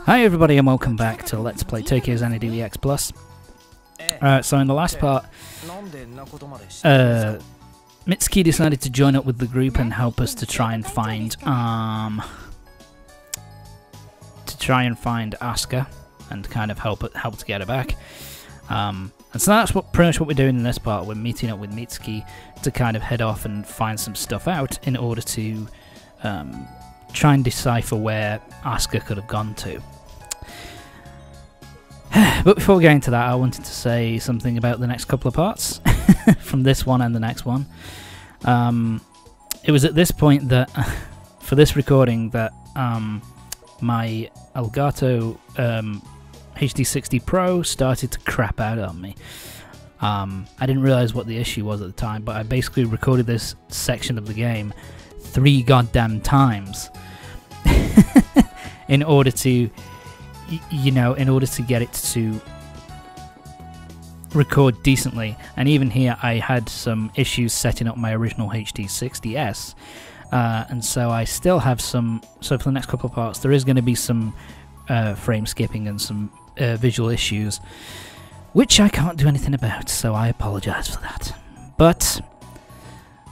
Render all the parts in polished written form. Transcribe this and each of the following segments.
Hi everybody and welcome back to Let's Play Tokyo Xanadu EX Plus. So in the last part, Mitsuki decided to join up with the group and help us to try and find Asuka and kind of help to get her back. And so that's pretty much what we're doing in this part. We're meeting up with Mitsuki to kind of head off and find some stuff out in order to try and decipher where Asuka could have gone to. But before we get into that, I wanted to say something about the next couple of parts from this one and the next one. It was at this point that, for this recording, that my Elgato HD60 Pro started to crap out on me. I didn't realise what the issue was at the time, but I basically recorded this section of the game 3 goddamn times in order to, in order to get it to record decently. And even here I had some issues setting up my original HD60S, and so I still have some. So for the next couple of parts there is going to be some frame skipping and some visual issues, which I can't do anything about, so I apologise for that. But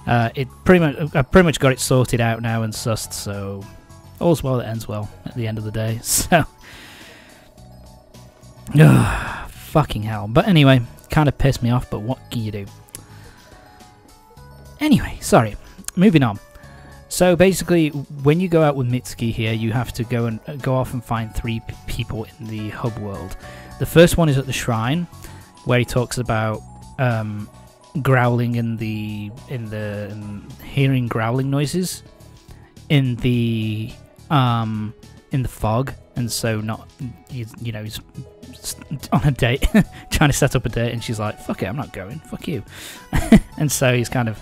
I pretty much got it sorted out now and sussed, so all's well that ends well at the end of the day. So fucking hell. But anyway, kind of pissed me off, but what can you do? Anyway, sorry, moving on. So basically, when you go out with Mitsuki here, you have to go off and find 3 people in the hub world. The first one is at the shrine, where he talks about growling hearing growling noises in the fog, and so he's on a date, trying to set up a date, and she's like, "Fuck it, I'm not going. Fuck you." And so he's kind of.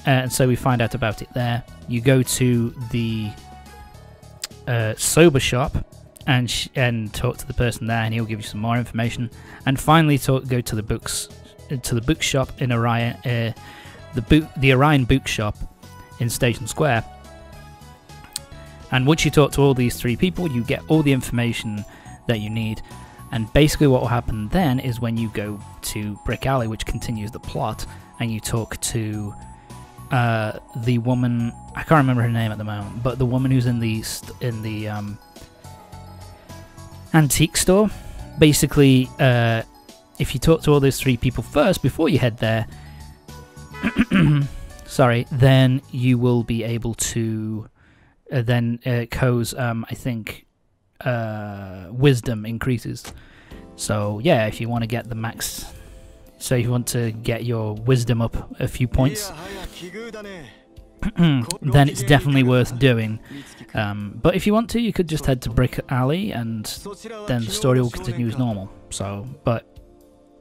And so we find out about it there. You go to the sober shop and talk to the person there, and he'll give you some more information. And finally, go to the bookshop in Orion, the Orion bookshop in Station Square. And once you talk to all these 3 people, you get all the information that you need. And basically, what will happen then is when you go to Brick Alley, which continues the plot, and you talk to the woman, I can't remember her name at the moment, but the woman who's in the antique store. Basically, if you talk to all those 3 people first before you head there, sorry, then you will be able to then Ko's I think wisdom increases. So yeah, if you want to get the max. So if you want to get your wisdom up a few points, then it's definitely worth doing. But if you want to, you could just head to Brick Alley, and then the story will continue as normal. So, but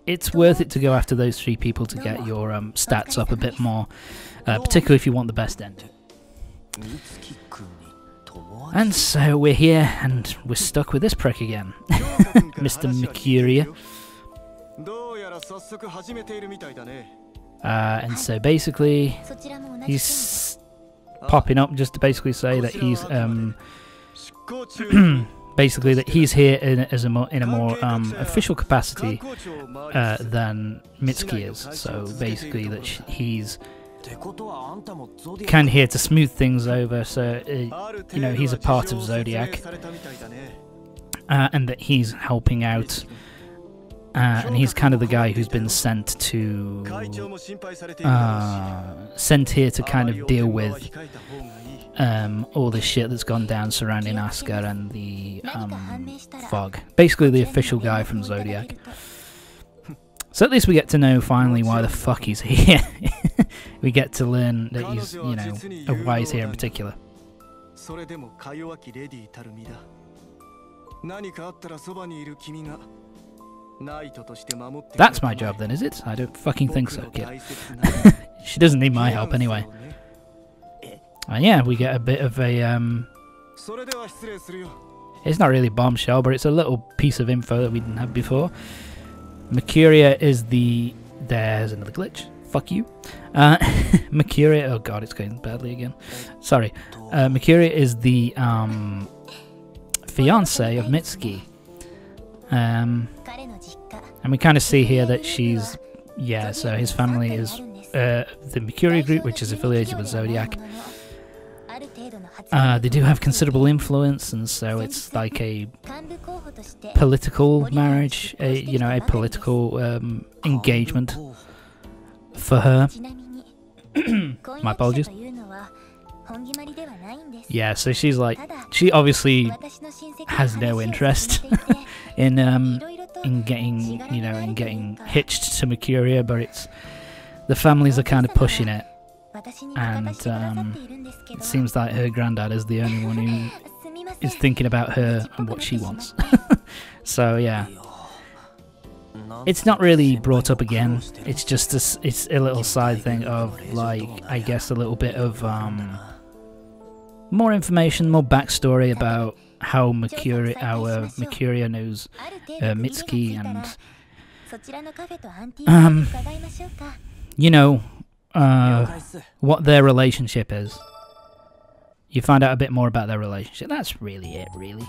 it's worth it to go after those 3 people to get your stats up a bit more, particularly if you want the best end. And so we're here, and we're stuck with this prick again, Mr. Mercuria. And so basically, he's popping up just to basically say that he's basically that he's here in a more official capacity than Mitsuki is. So basically, that he's kind of here to smooth things over. So he's a part of Zodiac, and that he's helping out. And he's kind of the guy who's been sent here to kind of deal with all the shit that's gone down surrounding Asuka and the fog. Basically, the official guy from Zodiac. So at least we get to know finally why the fuck he's here. We get to learn that he's, of why he's here in particular. That's my job then, is it? I don't fucking think so, kid. She doesn't need my help anyway. And yeah, we get a bit of a it's not really bombshell, but it's a little piece of info that we didn't have before. Mercuria is there's another glitch. Fuck you. Mercuria, oh god, it's going badly again. Sorry. Mercuria is the fiance of Mitsuki. And we kind of see here that she's, yeah, so his family is the Mercury group, which is affiliated with Zodiac. They do have considerable influence, and so it's like a political marriage, a political engagement for her. My apologies. Yeah, so she's like, she obviously has no interest in getting, in getting hitched to Mercuria, but it's the families are kind of pushing it, and it seems like her granddad is the only one who is thinking about her and what she wants. So yeah, it's not really brought up again. It's just it's a little side thing of, like, I guess a little bit of more information, more backstory about how Mercuria knows Mitsuki, and what their relationship is. You find out a bit more about their relationship. That's really it, really.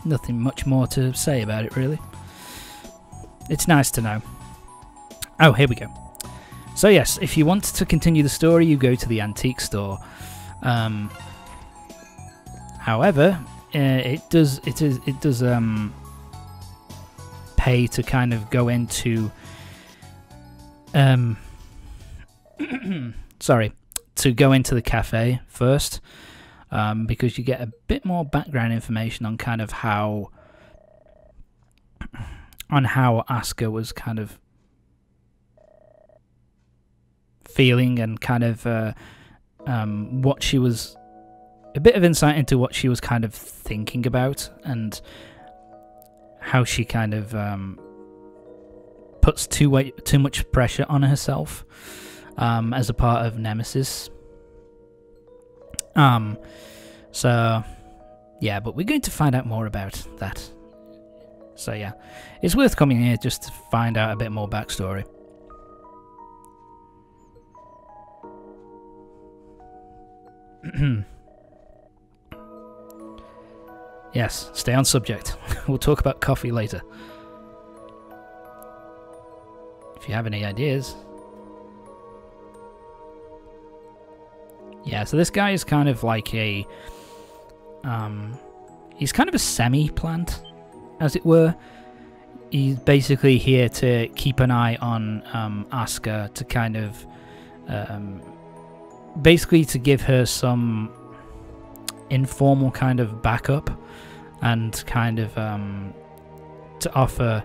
Nothing much more to say about it, really. It's nice to know. Oh, here we go. So yes, if you want to continue the story, you go to the antique store. However, it does pay to kind of go into to go into the cafe first, because you get a bit more background information on kind of how Asuka was kind of feeling, and kind of what she was, a bit of insight into what she was kind of thinking about, and how she kind of puts too much pressure on herself as a part of Nemesis. So yeah, but we're going to find out more about that. So yeah, it's worth coming here just to find out a bit more backstory. Yes, stay on subject. We'll talk about coffee later. If you have any ideas. Yeah, so this guy is kind of like a... he's kind of a semi-plant, as it were. He's basically here to keep an eye on Asuka, to kind of... basically to give her some informal kind of backup, and kind of to offer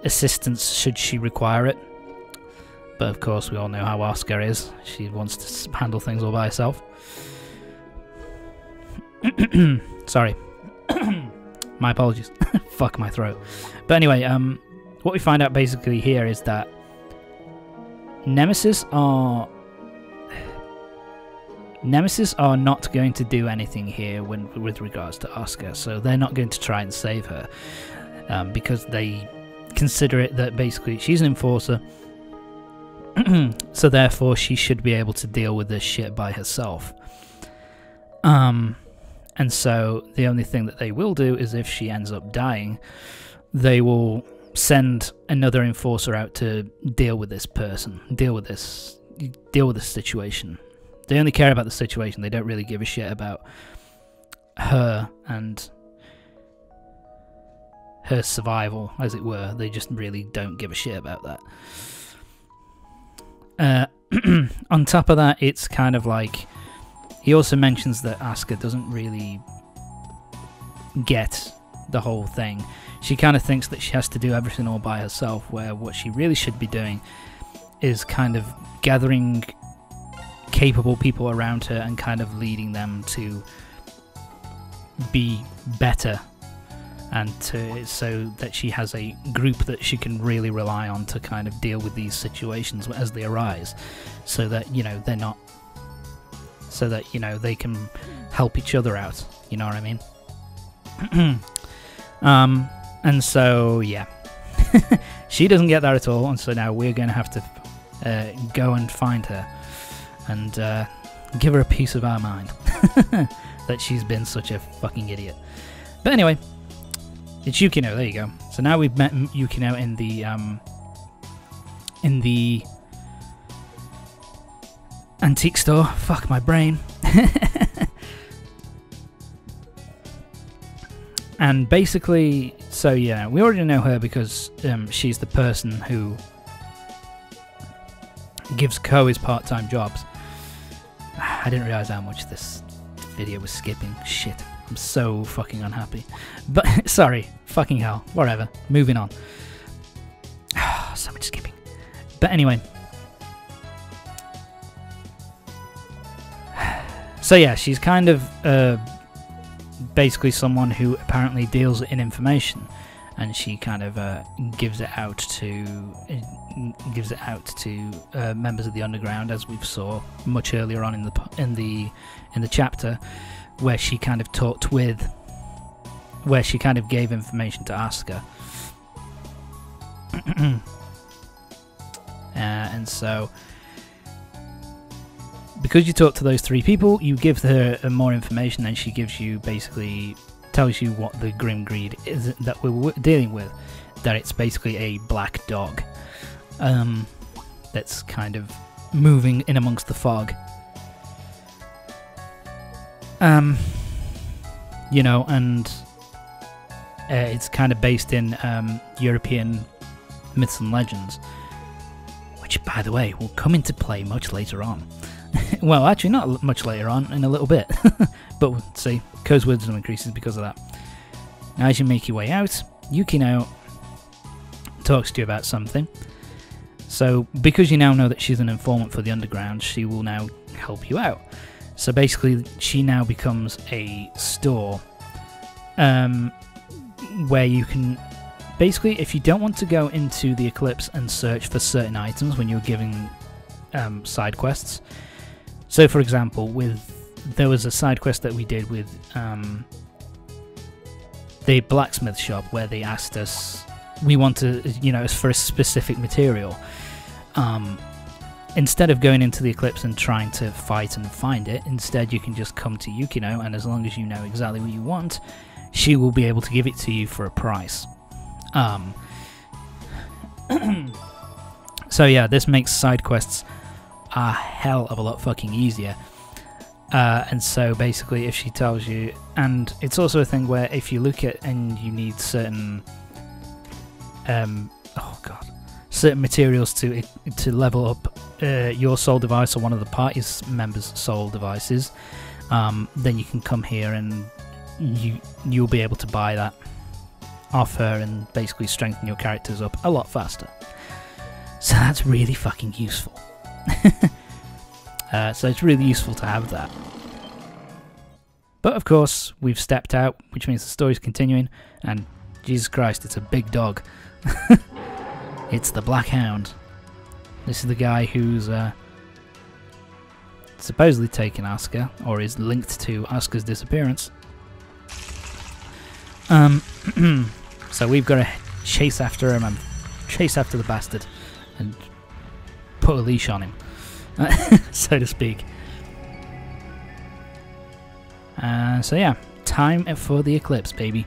assistance should she require it. But of course we all know how Asuka is. She wants to handle things all by herself. Sorry. My apologies. Fuck my throat. But anyway, what we find out basically here is that Nemesis are not going to do anything here with regards to Asuka, so they're not going to try and save her, because they consider it that basically she's an enforcer, so therefore she should be able to deal with this shit by herself. And so the only thing that they will do is, if she ends up dying, they will send another enforcer out to deal with this person, deal with this situation. They only care about the situation. They don't really give a shit about her and her survival, as it were. They just really don't give a shit about that. On top of that, it's kind of like... He also mentions that Asuka doesn't really get the whole thing. She kind of thinks that she has to do everything all by herself, where what she really should be doing is kind of gathering capable people around her and kind of leading them to be better, and so that she has a group that she can really rely on to kind of deal with these situations as they arise, so that they can help each other out, you know what I mean? And so yeah, she doesn't get that at all, and so now we're going to have to go and find her and give her a piece of our mind that she's been such a fucking idiot. But anyway, It's Yukino, there you go. So now we've met Yukino in the antique store. Fuck my brain. And basically, so yeah, we already know her because she's the person who gives Ko his part-time jobs. I didn't realise how much this video was skipping. Shit, I'm so fucking unhappy. But, sorry, fucking hell, whatever, moving on. So much skipping. But anyway. So yeah, she's kind of basically someone who apparently deals in information, and she kind of gives it out to members of the underground, as we saw much earlier on in the chapter, where she kind of gave information to Asuka. And so, because you talk to those three people, you give her more information, and she tells you what the Grim Greed is that we're dealing with. That it's basically a black dog that's kind of moving in amongst the fog. You know, and it's kind of based in European myths and legends, which, by the way, will come into play much later on. Well, actually, not much later on, in a little bit. But we'll see. Ko's wisdom increases because of that. Now, as you make your way out, Yukino talks to you about something. So, because you now know that she's an informant for the underground, she will now help you out. So basically, she now becomes a store where you can... Basically, if you don't want to go into the Eclipse and search for certain items when you're giving side quests... So, for example, there was a side quest that we did with the blacksmith shop, where they asked us, we want to, you know, for a specific material. Instead of going into the Eclipse and trying to fight and find it, instead you can just come to Yukino, and as long as you know exactly what you want, she will be able to give it to you for a price. So yeah, this makes side quests a hell of a lot fucking easier. And so basically, if she tells you, and it's also a thing where if you look at and you need certain certain materials to level up your soul device or one of the party's members' soul devices, then you can come here and you'll be able to buy that off her and basically strengthen your characters up a lot faster. So that's really fucking useful. So it's really useful to have that. But of course, we've stepped out, which means the story's continuing, and Jesus Christ, it's a big dog. It's the Black Hound. This is the guy who's supposedly taken Asuka, or is linked to Asuka's disappearance. So we've got to chase after him and chase after the bastard and put a leash on him, so to speak. So yeah, time for the Eclipse, baby.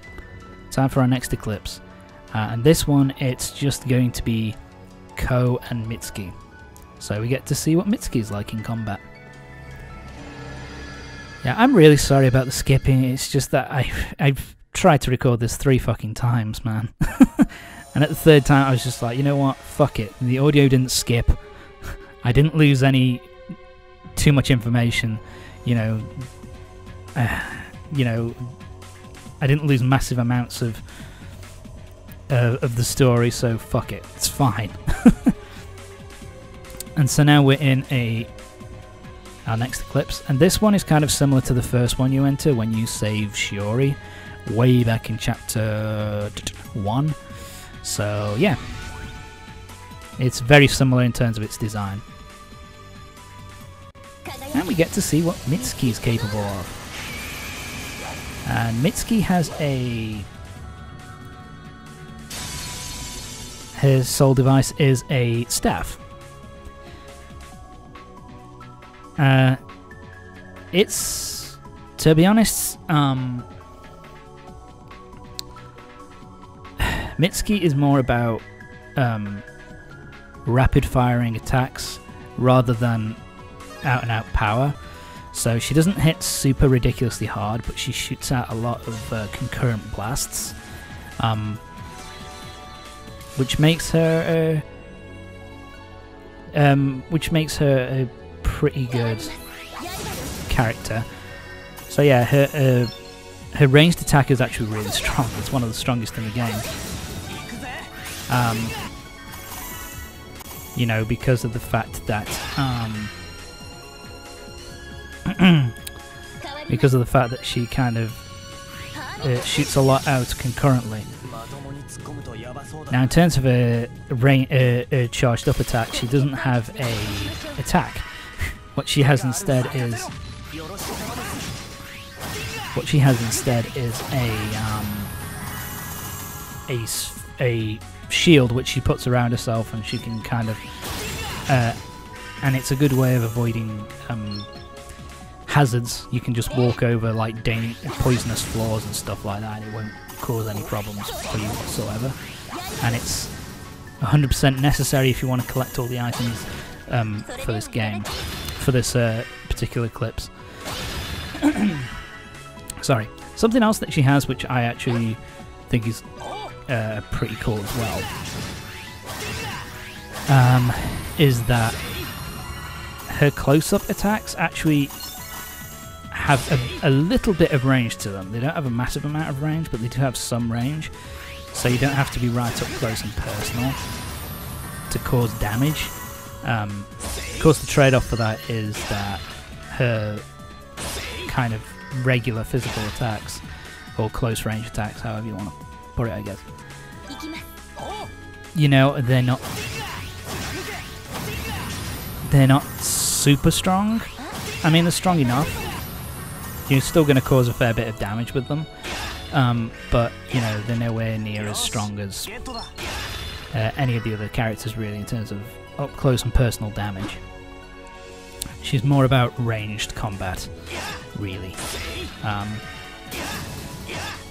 Time for our next Eclipse. And this one, it's just going to be Ko and Mitsuki. So we get to see what Mitsuki's like in combat. Yeah, I'm really sorry about the skipping. It's just that I've tried to record this 3 fucking times, man. And at the 3rd time, I was just like, you know what? Fuck it. The audio didn't skip. I didn't lose too much information. I didn't lose massive amounts of the story, so fuck it. It's fine. And so now we're in our next Eclipse, and this one is kind of similar to the first one you enter when you save Shiori way back in chapter 1. So yeah, it's very similar in terms of its design. And we get to see what Mitsuki is capable of. And Mitsuki has his soul device is a staff. It's, to be honest, Mitsuki is more about rapid firing attacks rather than out and out power. So she doesn't hit super ridiculously hard, but she shoots out a lot of concurrent blasts, which makes her a pretty good character. So yeah, her ranged attack is actually really strong. It's one of the strongest in the game. You know, because of the fact that she kind of shoots a lot out concurrently. Now, in terms of a charged up attack, she doesn't have a attack. What she has instead is a shield which she puts around herself, and she can kind of and it's a good way of avoiding hazards. You can just walk over like poisonous floors and stuff like that, and it won't cause any problems for you whatsoever. And it's 100% necessary if you want to collect all the items for this game, for this particular Eclipse. Sorry. Something else that she has, which I actually think is pretty cool as well, is that her close-up attacks actually have a little bit of range to them. They don't have a massive amount of range, but they do have some range, so you don't have to be right up close and personal to cause damage. Of course, the trade-off for that is that her kind of regular physical attacks, or close range attacks, however you want to put it, I guess, you know, they're not super strong. I mean, they're strong enough. You're still going to cause a fair bit of damage with them, but you know, they're nowhere near as strong as any of the other characters, really, in terms of up close and personal damage. She's more about ranged combat, really.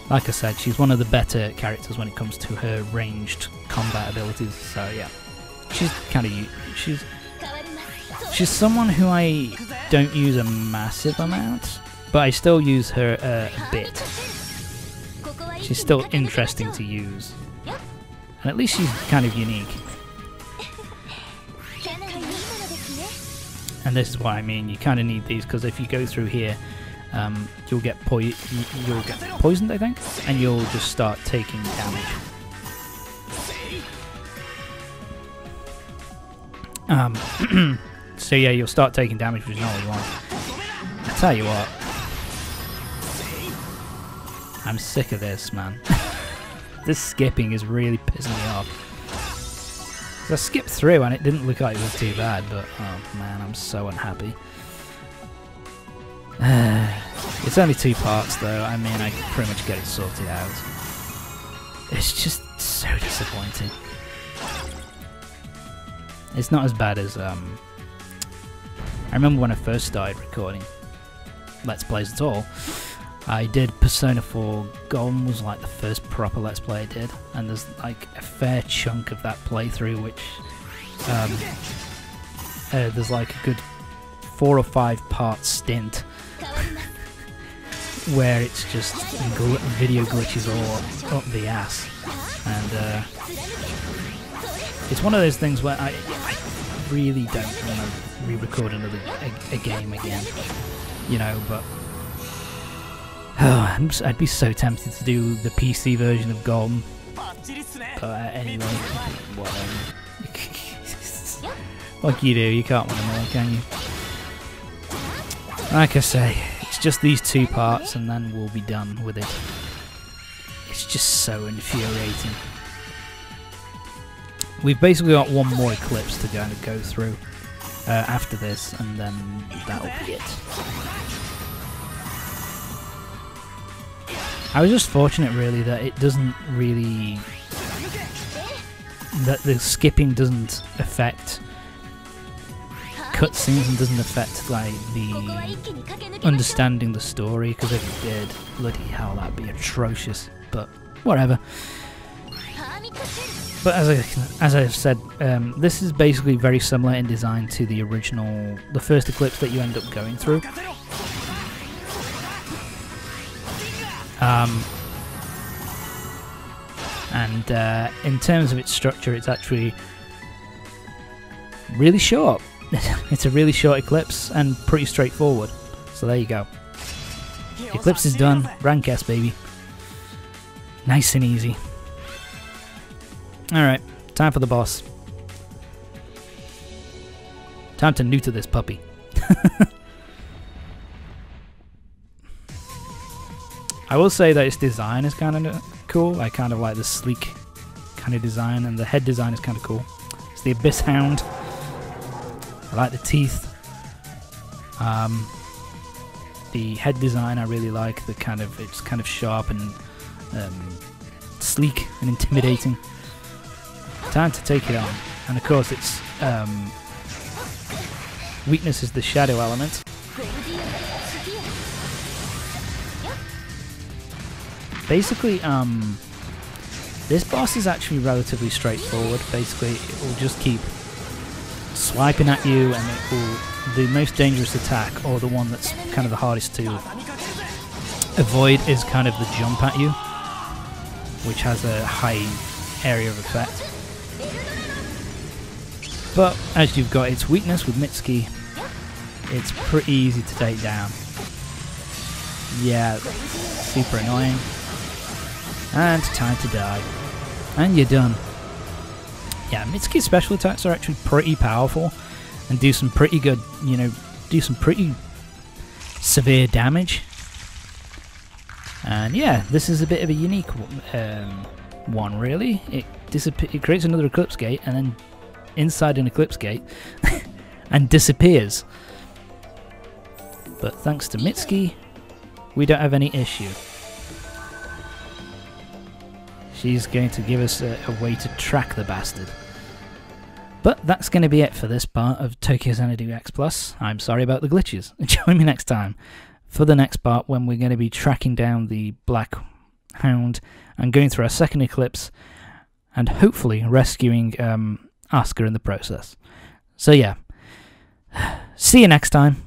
Like I said, she's one of the better characters when it comes to her ranged combat abilities. So yeah, she's kind of she's someone who I don't use a massive amount, but I still use her a bit. She's still interesting to use, and at least she's kind of unique. And this is what I mean. You kind of need these, because if you go through here, you'll get poisoned, I think, and you'll just start taking damage. So yeah, you'll start taking damage, which is not what you want. I tell you what, I'm sick of this, man. This skipping is really pissing me off. I skipped through and it didn't look like it was too bad, but oh man, I'm so unhappy. It's only 2 parts though. I mean, I can pretty much get it sorted out. It's just so disappointing. It's not as bad as I remember when I first started recording Let's Plays at all. I did Persona 4 Golden, was like the first proper Let's Play I did, and there's like a fair chunk of that playthrough which there's like a good 4 or 5 part stint where it's just video glitches all up the ass, and it's one of those things where I really don't want to re-record another a game again, you know, but I'd be so tempted to do the PC version of Golden, but anyway, whatever. Like you do, you can't win them all, can you? Like I say, it's just these 2 parts and then we'll be done with it. It's just so infuriating. We've basically got one more Eclipse to kind of go through after this, and then that'll be it. I was just fortunate, really, that it doesn't really... that the skipping doesn't affect cutscenes and doesn't affect, like, the understanding the story, because if it did, bloody hell, that'd be atrocious, but whatever. But as I've said, this is basically very similar in design to the original, the first Eclipse that you end up going through. And in terms of its structure, it's actually really short. It's a really short Eclipse and pretty straightforward. So there you go. Eclipse is done. Rank S, baby. Nice and easy. Alright, time for the boss. Time to neuter this puppy. I will say that its design is kind of cool. I kind of like the sleek kind of design, and the head design is kind of cool. It's the Abyss Hound. I like the teeth. The head design I really like. It's kind of sharp and sleek and intimidating. Time to take it on. And of course its weakness is the shadow element. Basically, this boss is actually relatively straightforward. Basically, it will just keep swiping at you, and it will, the most dangerous attack, or the one that's kind of the hardest to avoid, is kind of the jump at you, which has a high area of effect. But as you've got its weakness with Mitsuki, it's pretty easy to take down. Yeah, super annoying. And time to die. And you're done. Yeah, Mitsuki's special attacks are actually pretty powerful and do some pretty good, you know, do some pretty severe damage. And yeah, this is a bit of a unique one, really. It creates another Eclipse Gate, and then inside an Eclipse Gate, and disappears. But thanks to Mitsuki, we don't have any issue. She's going to give us a way to track the bastard. But that's going to be it for this part of Tokyo Xanadu EX Plus. I'm sorry about the glitches. Join me next time for the next part, when we're going to be tracking down the Black Hound and going through our second Eclipse, and hopefully rescuing Asuka in the process. So yeah, see you next time.